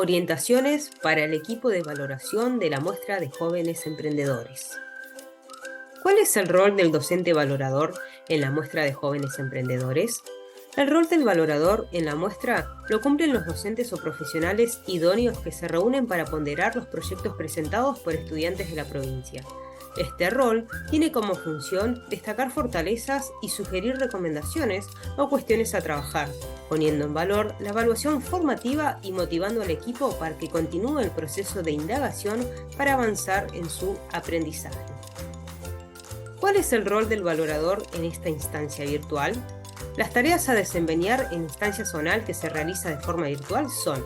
Orientaciones para el equipo de valoración de la muestra de jóvenes emprendedores. ¿Cuál es el rol del docente valorador en la muestra de jóvenes emprendedores? El rol del valorador en la muestra lo cumplen los docentes o profesionales idóneos que se reúnen para ponderar los proyectos presentados por estudiantes de la provincia. Este rol tiene como función destacar fortalezas y sugerir recomendaciones o cuestiones a trabajar, poniendo en valor la evaluación formativa y motivando al equipo para que continúe el proceso de indagación para avanzar en su aprendizaje. ¿Cuál es el rol del valorador en esta instancia virtual? Las tareas a desempeñar en instancia zonal que se realiza de forma virtual son: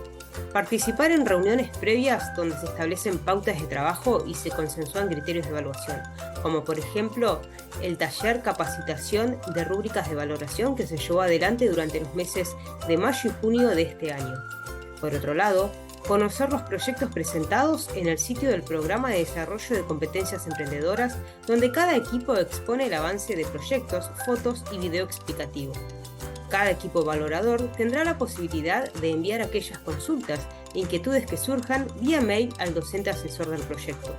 participar en reuniones previas donde se establecen pautas de trabajo y se consensúan criterios de evaluación, como por ejemplo el taller capacitación de rúbricas de valoración que se llevó adelante durante los meses de mayo y junio de este año. Por otro lado, conocer los proyectos presentados en el sitio del Programa de Desarrollo de Competencias Emprendedoras, donde cada equipo expone el avance de proyectos, fotos y video explicativo. Cada equipo valorador tendrá la posibilidad de enviar aquellas consultas e inquietudes que surjan vía mail al docente asesor del proyecto.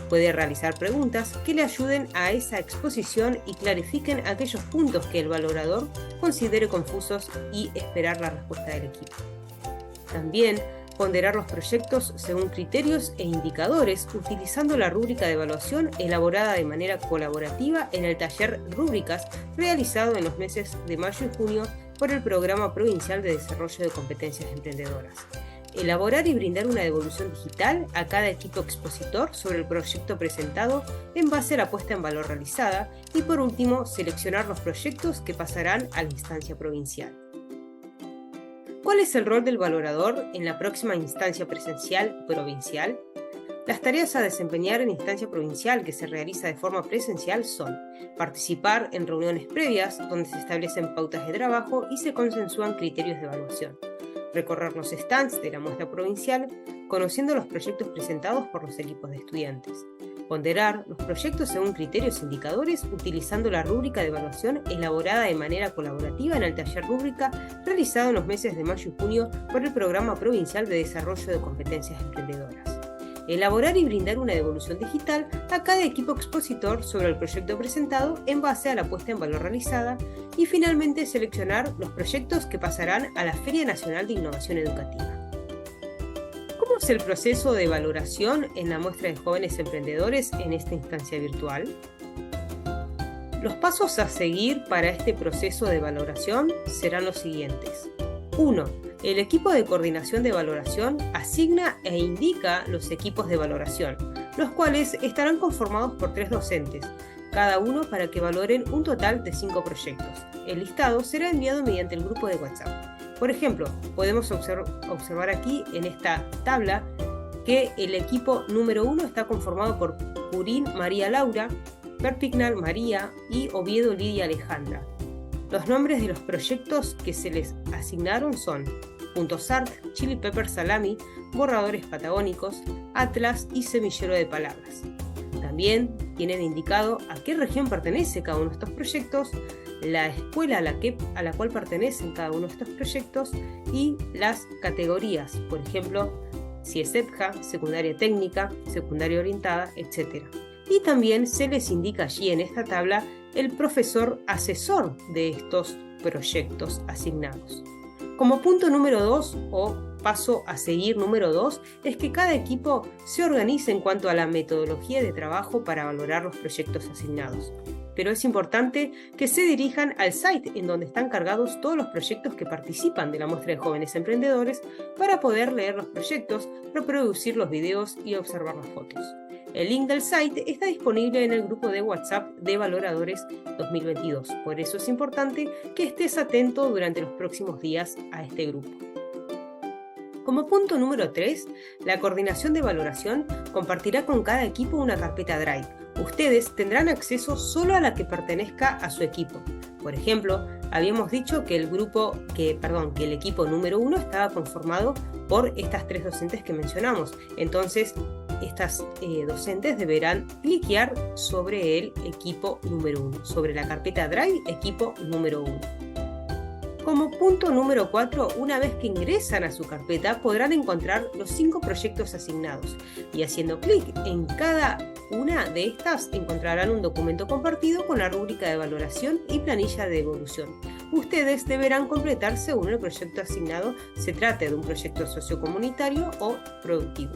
Puede realizar preguntas que le ayuden a esa exposición y clarifiquen aquellos puntos que el valorador considere confusos y esperar la respuesta del equipo. También ponderar los proyectos según criterios e indicadores utilizando la rúbrica de evaluación elaborada de manera colaborativa en el taller Rúbricas realizado en los meses de mayo y junio por el Programa Provincial de Desarrollo de Competencias Emprendedoras. Elaborar y brindar una devolución digital a cada equipo expositor sobre el proyecto presentado en base a la puesta en valor realizada y por último seleccionar los proyectos que pasarán a la instancia provincial. ¿Cuál es el rol del valorador en la próxima instancia presencial provincial? Las tareas a desempeñar en instancia provincial que se realiza de forma presencial son: participar en reuniones previas donde se establecen pautas de trabajo y se consensúan criterios de evaluación, recorrer los stands de la muestra provincial conociendo los proyectos presentados por los equipos de estudiantes, ponderar los proyectos según criterios e indicadores utilizando la rúbrica de evaluación elaborada de manera colaborativa en el taller rúbrica realizado en los meses de mayo y junio por el Programa Provincial de Desarrollo de Competencias Emprendedoras. Elaborar y brindar una devolución digital a cada equipo expositor sobre el proyecto presentado en base a la puesta en valor realizada y finalmente seleccionar los proyectos que pasarán a la Feria Nacional de Innovación Educativa. ¿Cómo es el proceso de valoración en la muestra de jóvenes emprendedores en esta instancia virtual? Los pasos a seguir para este proceso de valoración serán los siguientes. 1. El equipo de coordinación de valoración asigna e indica los equipos de valoración, los cuales estarán conformados por 3 docentes, cada uno para que valoren un total de 5 proyectos. El listado será enviado mediante el grupo de WhatsApp. Por ejemplo, podemos observar aquí en esta tabla que el equipo número 1 está conformado por Purín María Laura, Perpignal María y Oviedo Lidia Alejandra. Los nombres de los proyectos que se les asignaron son Puntos Art, Chili Pepper Salami, Borradores Patagónicos, Atlas y Semillero de Palabras. También tienen indicado a qué región pertenece cada uno de estos proyectos, la escuela a la cual pertenecen cada uno de estos proyectos y las categorías, por ejemplo, si es EPJA, secundaria técnica, secundaria orientada, etc. Y también se les indica allí en esta tabla el profesor asesor de estos proyectos asignados. Como punto número 2 o paso a seguir número 2 es que cada equipo se organice en cuanto a la metodología de trabajo para valorar los proyectos asignados. Pero es importante que se dirijan al site en donde están cargados todos los proyectos que participan de la muestra de jóvenes emprendedores para poder leer los proyectos, reproducir los videos y observar las fotos. El link del site está disponible en el grupo de WhatsApp de Valoradores 2022. Por eso es importante que estés atento durante los próximos días a este grupo. Como punto número 3, la coordinación de valoración compartirá con cada equipo una carpeta Drive. Ustedes tendrán acceso solo a la que pertenezca a su equipo. Por ejemplo, habíamos dicho que el equipo número 1 estaba conformado por estas 3 docentes que mencionamos. Entonces, estas docentes deberán cliquear sobre el equipo número 1, sobre la carpeta Drive equipo número 1. Como punto número 4, una vez que ingresan a su carpeta podrán encontrar los 5 proyectos asignados y haciendo clic en cada una de estas encontrarán un documento compartido con la rúbrica de valoración y planilla de evolución. Ustedes deberán completar según el proyecto asignado, se trate de un proyecto sociocomunitario o productivo.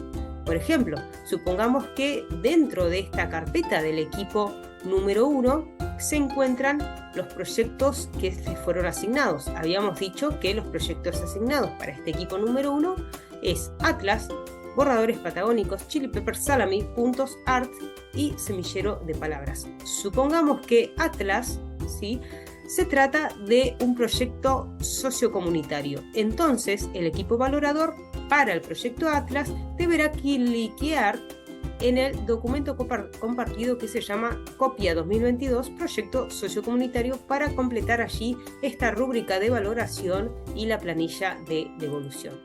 Por ejemplo, supongamos que dentro de esta carpeta del equipo número 1 se encuentran los proyectos que les fueron asignados. Habíamos dicho que los proyectos asignados para este equipo número 1 es Atlas, Borradores Patagónicos, Chili Pepper Salami, Puntos Art y Semillero de Palabras. Supongamos que Atlas, ¿sí?, se trata de un proyecto sociocomunitario. Entonces, el equipo valorador para el proyecto Atlas deberá cliquear en el documento compartido que se llama Copia 2022 Proyecto Sociocomunitario para completar allí esta rúbrica de valoración y la planilla de devolución.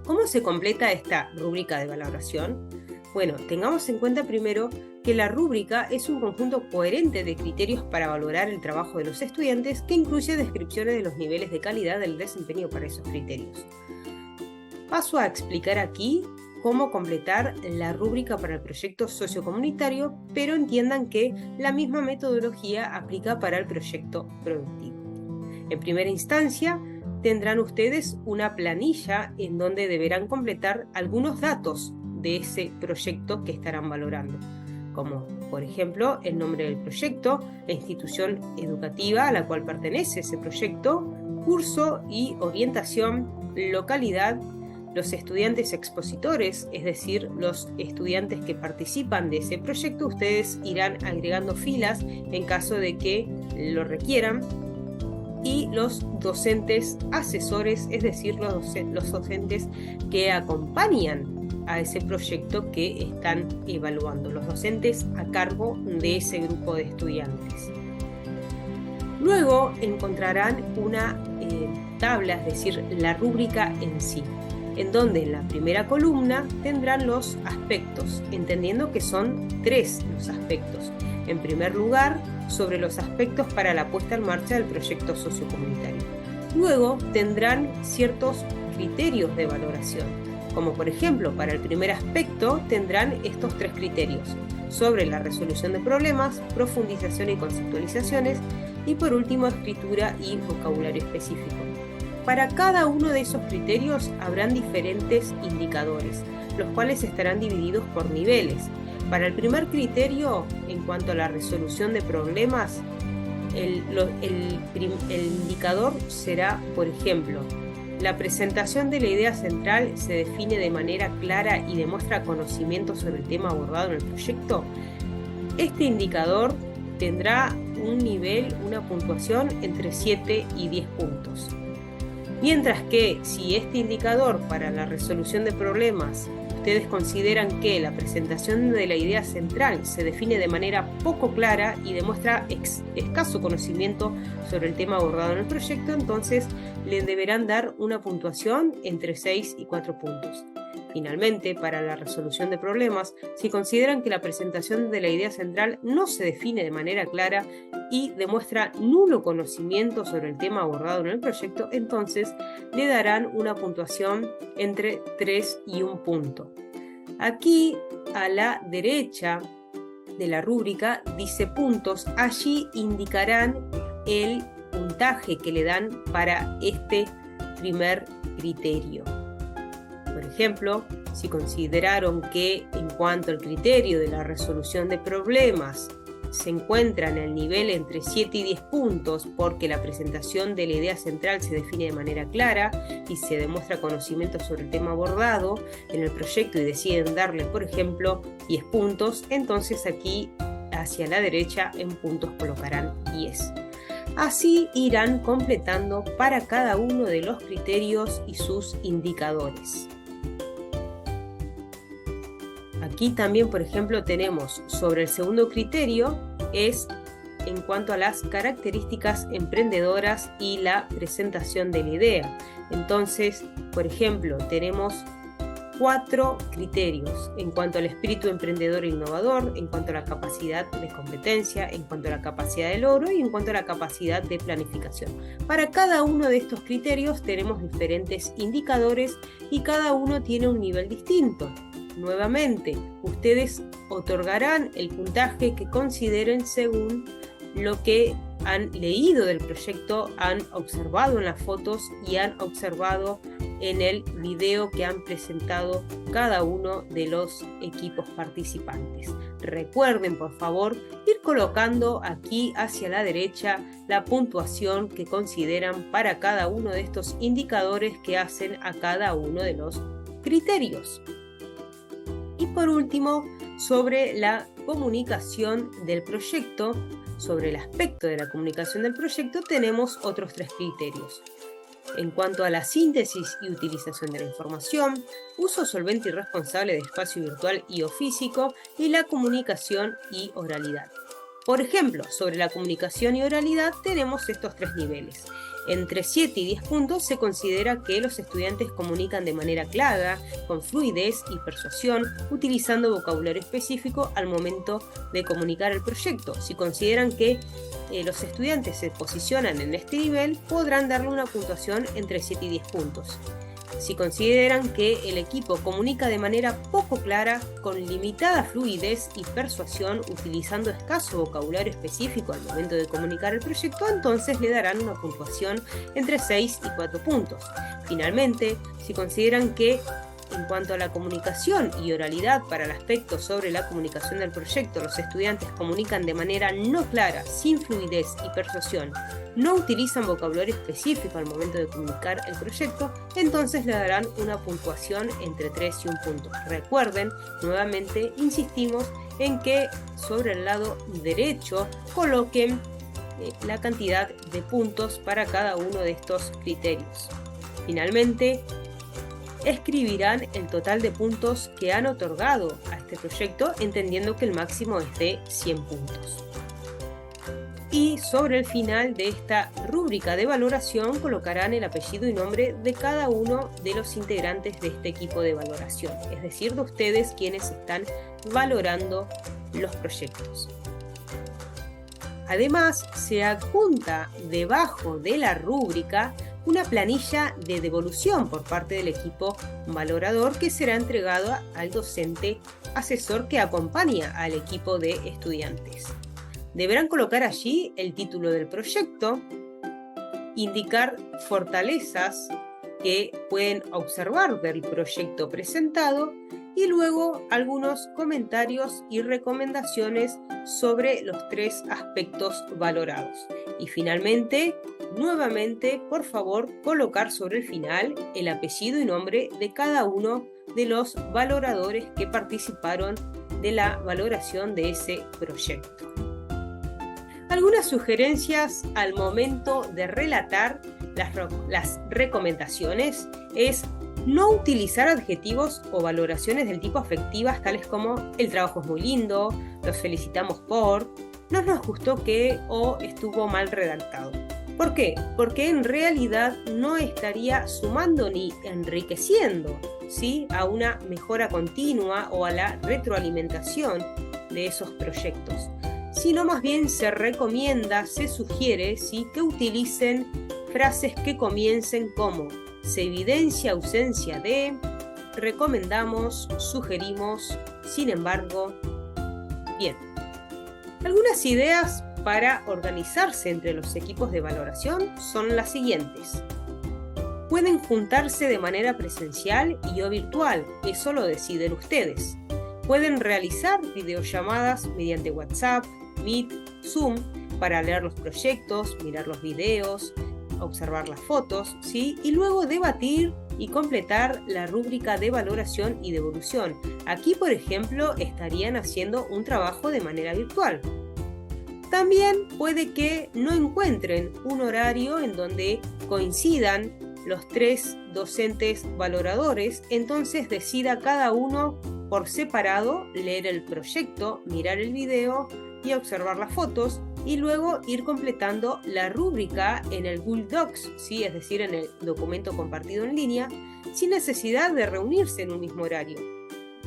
¿Cómo se completa esta rúbrica de valoración? Bueno, tengamos en cuenta primero que la rúbrica es un conjunto coherente de criterios para valorar el trabajo de los estudiantes que incluye descripciones de los niveles de calidad del desempeño para esos criterios. Paso a explicar aquí cómo completar la rúbrica para el proyecto sociocomunitario, pero entiendan que la misma metodología aplica para el proyecto productivo. En primera instancia, tendrán ustedes una planilla en donde deberán completar algunos datos de ese proyecto que estarán valorando, como por ejemplo el nombre del proyecto, la institución educativa a la cual pertenece ese proyecto, curso y orientación, localidad, los estudiantes expositores, es decir, los estudiantes que participan de ese proyecto. Ustedes irán agregando filas en caso de que lo requieran, y los docentes asesores, es decir, los docentes que acompañan a ese proyecto que están evaluando, los docentes a cargo de ese grupo de estudiantes. Luego encontrarán una tabla, es decir, la rúbrica en sí, en donde en la primera columna tendrán los aspectos, entendiendo que son 3 los aspectos. En primer lugar, sobre los aspectos para la puesta en marcha del proyecto sociocomunitario. Luego tendrán ciertos criterios de valoración, como por ejemplo, para el primer aspecto tendrán estos 3 criterios, sobre la resolución de problemas, profundización y conceptualizaciones, y por último, escritura y vocabulario específico. Para cada uno de esos criterios habrán diferentes indicadores, los cuales estarán divididos por niveles. Para el primer criterio, en cuanto a la resolución de problemas, el indicador será, por ejemplo, la presentación de la idea central se define de manera clara y demuestra conocimiento sobre el tema abordado en el proyecto. Este indicador tendrá un nivel, una puntuación entre 7 y 10 puntos. Mientras que si este indicador para la resolución de problemas ustedes consideran que la presentación de la idea central se define de manera poco clara y demuestra escaso conocimiento sobre el tema abordado en el proyecto, entonces le deberán dar una puntuación entre 6 y 4 puntos. Finalmente, para la resolución de problemas, si consideran que la presentación de la idea central no se define de manera clara y demuestra nulo conocimiento sobre el tema abordado en el proyecto, entonces le darán una puntuación entre 3 y 1 punto. Aquí a la derecha de la rúbrica dice puntos, allí indicarán el puntaje que le dan para este primer criterio. Por ejemplo, si consideraron que en cuanto al criterio de la resolución de problemas se encuentra en el nivel entre 7 y 10 puntos porque la presentación de la idea central se define de manera clara y se demuestra conocimiento sobre el tema abordado en el proyecto y deciden darle, por ejemplo, 10 puntos, entonces aquí hacia la derecha en puntos colocarán 10. Así irán completando para cada uno de los criterios y sus indicadores. Aquí también, por ejemplo, tenemos sobre el segundo criterio, es en cuanto a las características emprendedoras y la presentación de la idea. Entonces, por ejemplo, tenemos 4 criterios en cuanto al espíritu emprendedor e innovador, en cuanto a la capacidad de competencia, en cuanto a la capacidad de logro y en cuanto a la capacidad de planificación. Para cada uno de estos criterios tenemos diferentes indicadores y cada uno tiene un nivel distinto. Nuevamente, ustedes otorgarán el puntaje que consideren según lo que han leído del proyecto, han observado en las fotos y han observado en el video que han presentado cada uno de los equipos participantes. Recuerden, por favor, ir colocando aquí hacia la derecha la puntuación que consideran para cada uno de estos indicadores que hacen a cada uno de los criterios. Y por último, sobre la comunicación del proyecto, sobre el aspecto de la comunicación del proyecto, tenemos otros 3 criterios. En cuanto a la síntesis y utilización de la información, uso solvente y responsable de espacio virtual y o físico, y la comunicación y oralidad. Por ejemplo, sobre la comunicación y oralidad tenemos estos 3 niveles. Entre 7 y 10 puntos se considera que los estudiantes comunican de manera clara, con fluidez y persuasión, utilizando vocabulario específico al momento de comunicar el proyecto. Si consideran que los estudiantes se posicionan en este nivel, podrán darle una puntuación entre 7 y 10 puntos. Si consideran que el equipo comunica de manera poco clara, con limitada fluidez y persuasión, utilizando escaso vocabulario específico al momento de comunicar el proyecto, entonces le darán una puntuación entre 6 y 4 puntos. Finalmente, si consideran que en cuanto a la comunicación y oralidad para el aspecto sobre la comunicación del proyecto, los estudiantes comunican de manera no clara, sin fluidez y persuasión, no utilizan vocabulario específico al momento de comunicar el proyecto, entonces le darán una puntuación entre 3 y 1 punto. Recuerden, nuevamente insistimos en que sobre el lado derecho coloquen la cantidad de puntos para cada uno de estos criterios. Finalmente, escribirán el total de puntos que han otorgado a este proyecto, entendiendo que el máximo es de 100 puntos. Y sobre el final de esta rúbrica de valoración colocarán el apellido y nombre de cada uno de los integrantes de este equipo de valoración, es decir, de ustedes quienes están valorando los proyectos. Además, se adjunta debajo de la rúbrica una planilla de devolución por parte del equipo valorador que será entregado al docente asesor que acompaña al equipo de estudiantes. Deberán colocar allí el título del proyecto, indicar fortalezas que pueden observar del proyecto presentado y luego algunos comentarios y recomendaciones sobre los 3 aspectos valorados. Y finalmente, nuevamente, por favor, colocar sobre el final el apellido y nombre de cada uno de los valoradores que participaron de la valoración de ese proyecto. Algunas sugerencias al momento de relatar las recomendaciones es no utilizar adjetivos o valoraciones del tipo afectivas tales como el trabajo es muy lindo, los felicitamos por, no nos gustó que o estuvo mal redactado. ¿Por qué? Porque en realidad no estaría sumando ni enriqueciendo, ¿sí?, a una mejora continua o a la retroalimentación de esos proyectos, sino más bien se recomienda, se sugiere, ¿sí?, que utilicen frases que comiencen como se evidencia ausencia de, recomendamos, sugerimos, sin embargo. Bien, algunas ideas para organizarse entre los equipos de valoración son las siguientes. Pueden juntarse de manera presencial y o virtual, eso lo deciden ustedes. Pueden realizar videollamadas mediante WhatsApp, Meet, Zoom, para leer los proyectos, mirar los videos, observar las fotos, ¿sí?, y luego debatir y completar la rúbrica de valoración y devolución. Aquí, por ejemplo, estarían haciendo un trabajo de manera virtual. También puede que no encuentren un horario en donde coincidan los 3 docentes valoradores, entonces decida cada uno por separado leer el proyecto, mirar el video y observar las fotos, y luego ir completando la rúbrica en el Google Docs, ¿sí?, es decir, en el documento compartido en línea, sin necesidad de reunirse en un mismo horario.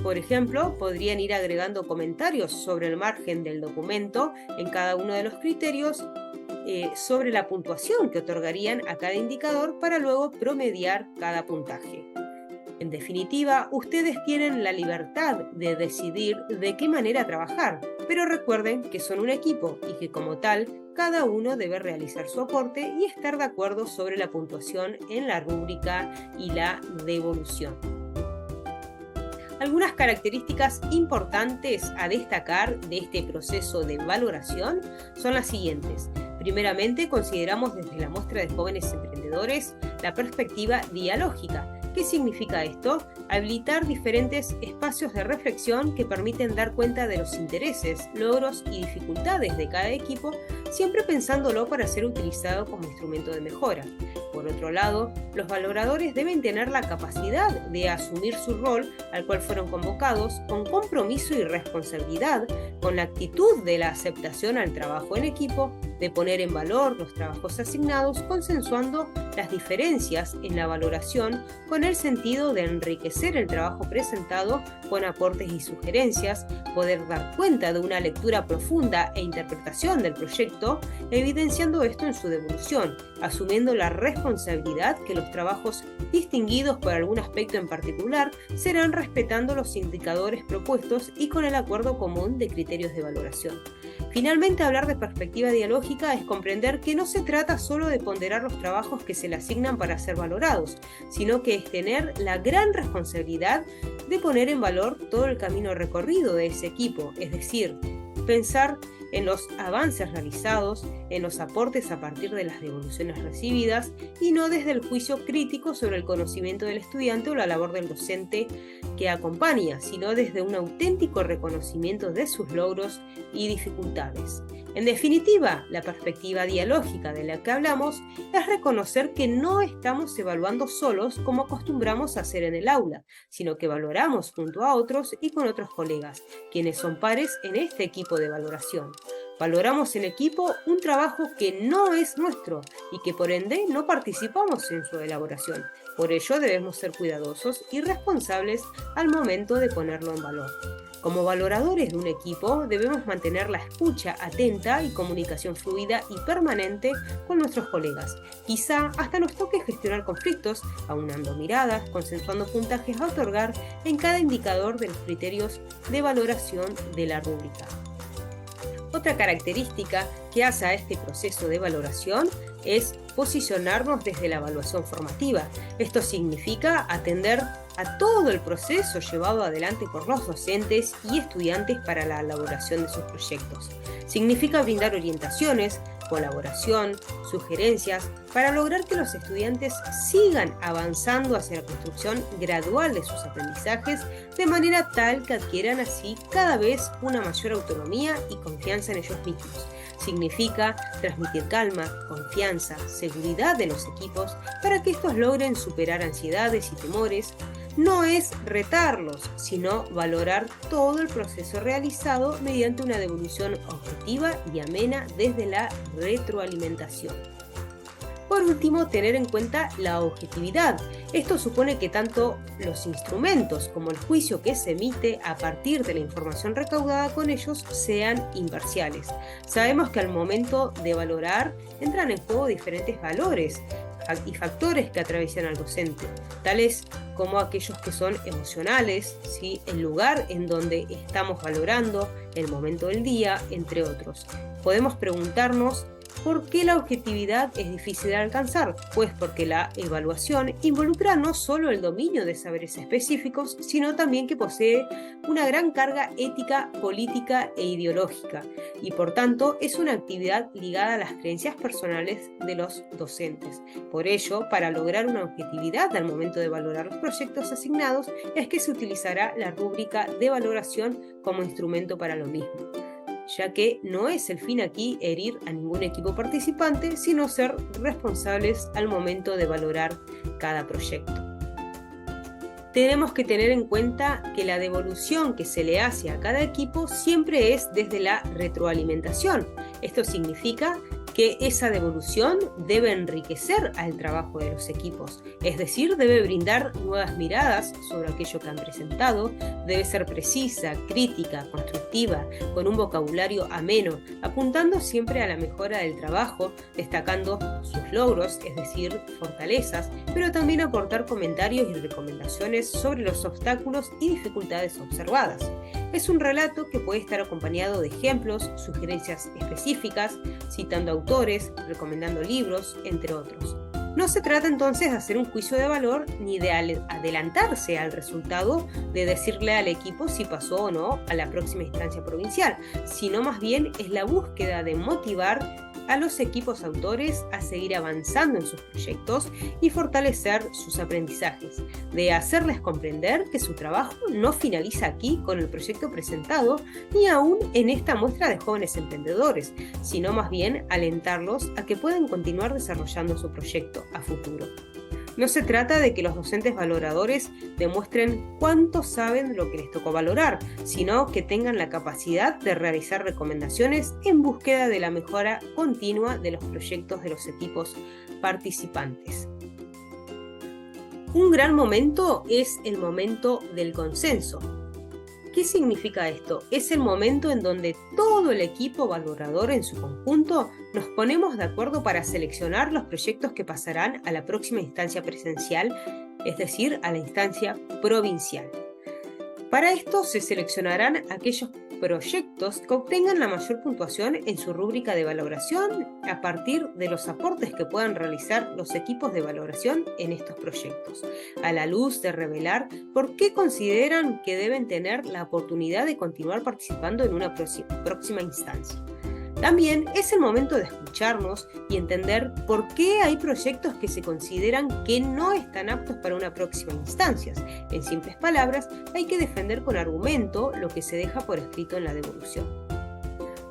Por ejemplo, podrían ir agregando comentarios sobre el margen del documento en cada uno de los criterios sobre la puntuación que otorgarían a cada indicador para luego promediar cada puntaje. En definitiva, ustedes tienen la libertad de decidir de qué manera trabajar, pero recuerden que son un equipo y que como tal, cada uno debe realizar su aporte y estar de acuerdo sobre la puntuación en la rúbrica y la devolución. Algunas características importantes a destacar de este proceso de valoración son las siguientes. Primeramente, consideramos desde la muestra de jóvenes emprendedores la perspectiva dialógica. ¿Qué significa esto? Habilitar diferentes espacios de reflexión que permiten dar cuenta de los intereses, logros y dificultades de cada equipo, siempre pensándolo para ser utilizado como instrumento de mejora. Por otro lado, los valoradores deben tener la capacidad de asumir su rol al cual fueron convocados con compromiso y responsabilidad, con la actitud de la aceptación al trabajo en equipo, de poner en valor los trabajos asignados, consensuando las diferencias en la valoración con el sentido de enriquecer el trabajo presentado con aportes y sugerencias, poder dar cuenta de una lectura profunda e interpretación del proyecto, evidenciando esto en su devolución, asumiendo la responsabilidad que los trabajos distinguidos por algún aspecto en particular serán respetando los indicadores propuestos y con el acuerdo común de criterios de valoración. Finalmente, hablar de perspectiva dialógica es comprender que no se trata solo de ponderar los trabajos que se le asignan para ser valorados, sino que es tener la gran responsabilidad de poner en valor todo el camino recorrido de ese equipo, es decir, pensar en los avances realizados, en los aportes a partir de las devoluciones recibidas y no desde el juicio crítico sobre el conocimiento del estudiante o la labor del docente que acompaña, sino desde un auténtico reconocimiento de sus logros y dificultades. En definitiva, la perspectiva dialógica de la que hablamos es reconocer que no estamos evaluando solos como acostumbramos a hacer en el aula, sino que valoramos junto a otros y con otros colegas, quienes son pares en este equipo de valoración. Valoramos en equipo un trabajo que no es nuestro y que por ende no participamos en su elaboración. Por ello debemos ser cuidadosos y responsables al momento de ponerlo en valor. Como valoradores de un equipo debemos mantener la escucha atenta y comunicación fluida y permanente con nuestros colegas. Quizá hasta nos toque gestionar conflictos, aunando miradas, consensuando puntajes a otorgar en cada indicador de los criterios de valoración de la rúbrica. Otra característica que hace a este proceso de valoración es posicionarnos desde la evaluación formativa. Esto significa atender a todo el proceso llevado adelante por los docentes y estudiantes para la elaboración de sus proyectos. Significa brindar orientaciones, colaboración, sugerencias para lograr que los estudiantes sigan avanzando hacia la construcción gradual de sus aprendizajes de manera tal que adquieran así cada vez una mayor autonomía y confianza en ellos mismos. Significa transmitir calma, confianza, seguridad de los equipos para que estos logren superar ansiedades y temores. No es retarlos, sino valorar todo el proceso realizado mediante una devolución objetiva y amena desde la retroalimentación. Por último, tener en cuenta la objetividad. Esto supone que tanto los instrumentos como el juicio que se emite a partir de la información recaudada con ellos sean imparciales. Sabemos que al momento de valorar entran en juego diferentes valores y factores que atraviesan al docente, tales como aquellos que son emocionales, ¿sí?, el lugar en donde estamos valorando, el momento del día, entre otros. Podemos preguntarnos ¿por qué la objetividad es difícil de alcanzar? Pues porque la evaluación involucra no solo el dominio de saberes específicos, sino también que posee una gran carga ética, política e ideológica, y por tanto es una actividad ligada a las creencias personales de los docentes. Por ello, para lograr una objetividad al momento de valorar los proyectos asignados, es que se utilizará la rúbrica de valoración como instrumento para lo mismo, ya que no es el fin aquí herir a ningún equipo participante, sino ser responsables al momento de valorar cada proyecto. Tenemos que tener en cuenta que la devolución que se le hace a cada equipo siempre es desde la retroalimentación. Esto significa que esa devolución debe enriquecer al trabajo de los equipos, es decir, debe brindar nuevas miradas sobre aquello que han presentado, debe ser precisa, crítica, constructiva, con un vocabulario ameno, apuntando siempre a la mejora del trabajo, destacando sus logros, es decir, fortalezas, pero también aportar comentarios y recomendaciones sobre los obstáculos y dificultades observadas. Es un relato que puede estar acompañado de ejemplos, sugerencias específicas, citando autores, recomendando libros, entre otros. No se trata entonces de hacer un juicio de valor ni de adelantarse al resultado de decirle al equipo si pasó o no a la próxima instancia provincial, sino más bien es la búsqueda de motivar a los equipos autores a seguir avanzando en sus proyectos y fortalecer sus aprendizajes, de hacerles comprender que su trabajo no finaliza aquí con el proyecto presentado ni aún en esta muestra de jóvenes emprendedores, sino más bien alentarlos a que puedan continuar desarrollando su proyecto a futuro. No se trata de que los docentes valoradores demuestren cuánto saben de lo que les tocó valorar, sino que tengan la capacidad de realizar recomendaciones en búsqueda de la mejora continua de los proyectos de los equipos participantes. Un gran momento es el momento del consenso. ¿Qué significa esto? Es el momento en donde todo el equipo valorador en su conjunto nos ponemos de acuerdo para seleccionar los proyectos que pasarán a la próxima instancia presencial, es decir, a la instancia provincial. Para esto se seleccionarán aquellos proyectos que obtengan la mayor puntuación en su rúbrica de valoración a partir de los aportes que puedan realizar los equipos de valoración en estos proyectos, a la luz de revelar por qué consideran que deben tener la oportunidad de continuar participando en una próxima instancia. También es el momento de escucharnos y entender por qué hay proyectos que se consideran que no están aptos para una próxima instancia. En simples palabras, hay que defender con argumento lo que se deja por escrito en la devolución.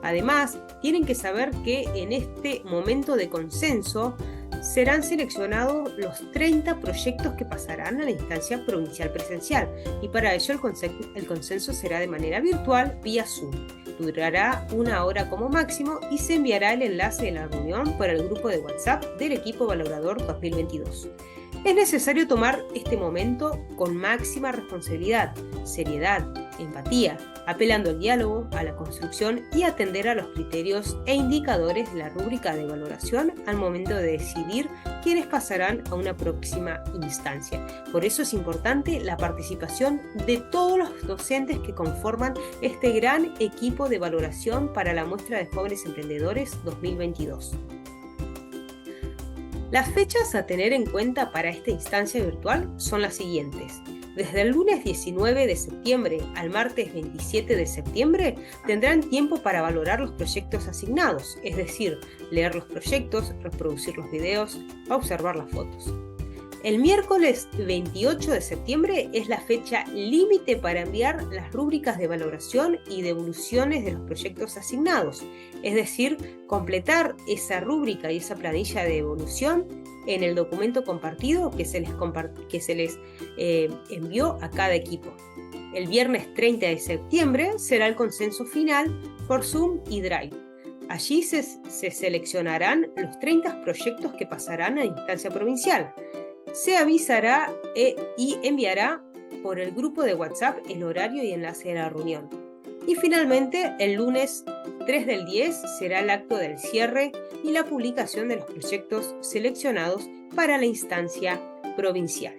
Además, tienen que saber que en este momento de consenso serán seleccionados los 30 proyectos que pasarán a la instancia provincial presencial y para ello el consenso será de manera virtual vía Zoom. Durará 1 hora como máximo y se enviará el enlace de la reunión por el grupo de WhatsApp del equipo valorador 2022. Es necesario tomar este momento con máxima responsabilidad, seriedad, empatía, apelando al diálogo, a la construcción y atender a los criterios e indicadores de la rúbrica de valoración al momento de decidir quiénes pasarán a una próxima instancia. Por eso es importante la participación de todos los docentes que conforman este gran equipo de valoración para la muestra de jóvenes emprendedores 2022. Las fechas a tener en cuenta para esta instancia virtual son las siguientes. Desde el lunes 19 de septiembre al martes 27 de septiembre tendrán tiempo para valorar los proyectos asignados, es decir, leer los proyectos, reproducir los videos, observar las fotos. El miércoles 28 de septiembre es la fecha límite para enviar las rúbricas de valoración y devoluciones de los proyectos asignados, es decir, completar esa rúbrica y esa planilla de devolución en el documento compartido que se les envió a cada equipo. El viernes 30 de septiembre será el consenso final por Zoom y Drive. Allí se seleccionarán los 30 proyectos que pasarán a instancia provincial. Se avisará y enviará por el grupo de WhatsApp el horario y enlace de la reunión. Y finalmente, el lunes 3 del 10 será el acto del cierre y la publicación de los proyectos seleccionados para la instancia provincial.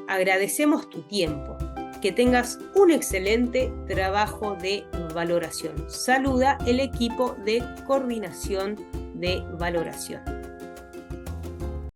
Agradecemos tu tiempo. Que tengas un excelente trabajo de valoración. Saluda el equipo de coordinación de valoración.